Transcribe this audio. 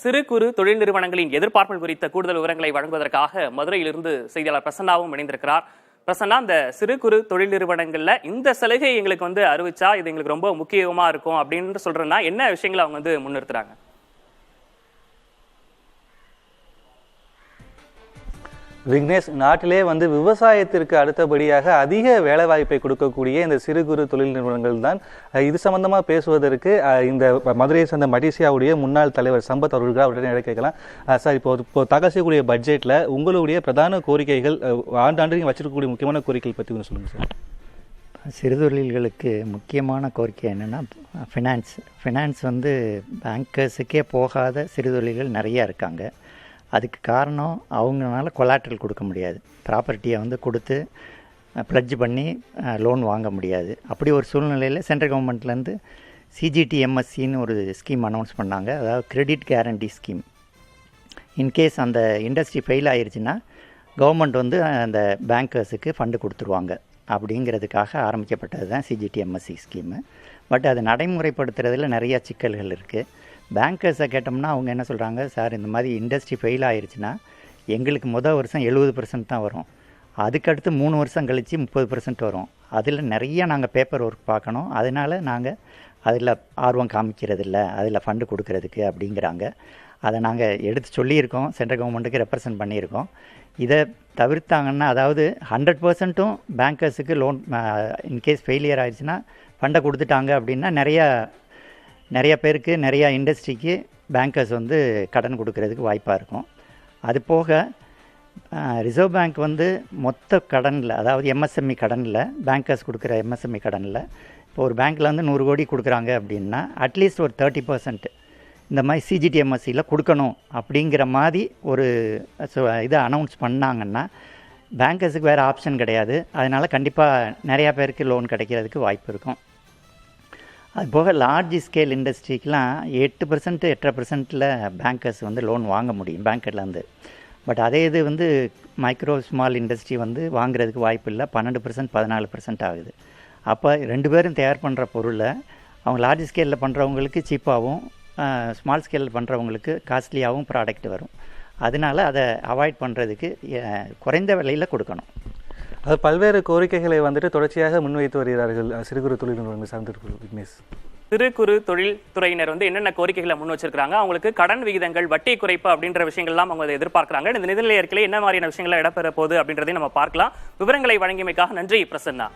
சிறு குறு தொழில் நிறுவனங்களின் எதிர்பார்ப்புகள் குறித்த கூடுதல் விவரங்களை வழங்குவதற்காக மதுரையிலிருந்து செய்தியாளர் பிரசன்னாவும் இணைந்திருக்கிறார். பிரசன்னா, இந்த சிறு குறு தொழில் நிறுவனங்கள்ல இந்த சலுகை எங்களுக்கு அறிவிச்சா இது எங்களுக்கு ரொம்ப முக்கியமா இருக்கும் அப்படின்னு சொல்றேன்னா என்ன விஷயங்களை அவங்க முன்னிறுத்துறாங்க? விக்னேஷ், நாட்டிலே விவசாயத்திற்கு அடுத்தபடியாக அதிக வேலைவாய்ப்பை கொடுக்கக்கூடிய இந்த சிறு குறு தொழில் நிறுவனங்கள் தான். இது சம்பந்தமாக பேசுவதற்கு இந்த மதுரையை சேர்ந்த மடிசியாவுடைய முன்னாள் தலைவர் சம்பத் அவர்களுக்கு அவருடைய கேட்கலாம். சார், இப்போ தாக்கல் செய்யக்கூடிய பட்ஜெட்டில் உங்களுடைய பிரதான கோரிக்கைகள், ஆண்டாண்டு நீங்கள் வச்சிருக்கக்கூடிய முக்கியமான கோரிக்கைகள் பற்றி கொஞ்சம் சொல்லுங்கள் சார். சிறுதொழில்களுக்கு முக்கியமான கோரிக்கை என்னென்னா ஃபினான்ஸ் பேங்கர்ஸுக்கே போகாத சிறுதொழில்கள் நிறையா இருக்காங்க. அதுக்கு காரணம் அவங்களால கொலாட்ரல் கொடுக்க முடியாது, ப்ராப்பர்ட்டியை கொடுத்து ப்ளட்ஜ் பண்ணி லோன் வாங்க முடியாது. அப்படி ஒரு சூழ்நிலையில் சென்ட்ரல் கவர்மெண்ட்லேருந்து சிஜிடிஎம்எஸ்சின்னு ஒரு ஸ்கீம் அனௌன்ஸ் பண்ணாங்க. அதாவது கிரெடிட் கேரண்டி ஸ்கீம். இன்கேஸ் அந்த இண்டஸ்ட்ரி ஃபெயில் ஆயிடுச்சுன்னா கவர்மெண்ட் அந்த பேங்கர்ஸுக்கு ஃபண்டு கொடுத்துருவாங்க. அப்படிங்கிறதுக்காக ஆரம்பிக்கப்பட்டது தான் சிஜிடிஎம்எஸ்சி ஸ்கீமு. பட் அதை நடைமுறைப்படுத்துறதுல நிறையா சிக்கல்கள் இருக்குது. பேங்கர்ஸை கேட்டோம்னா அவங்க என்ன சொல்கிறாங்க, சார் இந்த மாதிரி இண்டஸ்ட்ரி ஃபெயில் ஆயிடுச்சுன்னா எங்களுக்கு வருஷம் 70% தான் வரும், அதுக்கடுத்து 3 வருஷம் கழித்து 30% வரும். அதில் நிறைய நாங்கள் பேப்பர் ஒர்க் பார்க்கணும், அதனால் நாங்கள் அதில் ஆர்வம் காமிக்கிறதில்ல, அதில் ஃபண்டு கொடுக்கறதுக்கு அப்படிங்கிறாங்க. அதை நாங்கள் எடுத்து சொல்லியிருக்கோம், சென்ட்ரல் கவர்மெண்ட்டுக்கு ரெப்ரசன்ட் பண்ணியிருக்கோம். இதை தவிர்த்தாங்கன்னா, அதாவது 100% பேங்கர்ஸுக்கு லோன் இன்கேஸ் ஃபெயிலியர் ஆயிடுச்சுன்னா ஃபண்டை கொடுத்துட்டாங்க அப்படின்னா நிறைய பேருக்கு, நிறையா இண்டஸ்ட்ரிக்கு பேங்கர்ஸ் கடன் கொடுக்கறதுக்கு வாய்ப்பாக இருக்கும். அது போக ரிசர்வ் பேங்க் மொத்த கடனில், அதாவது எம்எஸ்எம்இ கடனில், பேங்கர்ஸ் கொடுக்குற எம்எஸ்எம்இ கடனில் இப்போ ஒரு பேங்க்கில் 100 கோடி கொடுக்குறாங்க அப்படின்னா அட்லீஸ்ட் ஒரு 30% இந்த மாதிரி சிஜிடிஎம்எஸ்சியில் கொடுக்கணும் அப்படிங்கிற மாதிரி ஒரு இதை அனௌன்ஸ் பண்ணாங்கன்னா பேங்கர்ஸுக்கு வேறு ஆப்ஷன் கிடையாது. அதனால் கண்டிப்பாக நிறையா பேருக்கு லோன் கிடைக்கிறதுக்கு வாய்ப்பு இருக்கும். அதுபோக லார்ஜ் ஸ்கேல் இண்டஸ்ட்ரிக்கெலாம் 8% 8.5%ல் பேங்கர்ஸ் லோன் வாங்க முடியும் பேங்க்லேருந்து. பட் அதே இது மைக்ரோ ஸ்மால் இண்டஸ்ட்ரி வாங்குறதுக்கு வாய்ப்பு இல்லை, 12% 14% ஆகுது. அப்போ 2 பேரும் தயார் பண்ணுற பொருளை அவங்க லார்ஜ் ஸ்கேலில் பண்ணுறவங்களுக்கு சீப்பாகவும், ஸ்மால் ஸ்கேலில் பண்ணுறவங்களுக்கு காஸ்ட்லியாகவும் ப்ராடக்ட் வரும். அதனால் அதை அவாய்ட் பண்ணுறதுக்கு குறைந்த விலையில் கொடுக்கணும். அது பல்வேறு கோரிக்கைகளை தொடர்ச்சியாக முன்வைத்து வருகிறார்கள் சிறு குறு தொழில் நிறுவனங்கள் சார்ந்திருக்கும். விக்னேஷ், சிறு குறு தொழில் துறையினர் என்னென்ன கோரிக்கைகளை முன் வச்சிருக்காங்க, அவங்களுக்கு கடன் விகிதங்கள், வட்டி குறைப்பு அப்படின்ற விஷயங்கள்லாம் அவங்க அதை எதிர்பார்க்கிறாங்க. இந்த நிதிநிலை அறிக்கையில் என்ன மாதிரியான விஷயங்கள் இடம்பெற போகுது அப்படின்றதையும் நம்ம பார்க்கலாம். விவரங்களை வழங்கியமைக்காக நன்றி பிரசன்னா.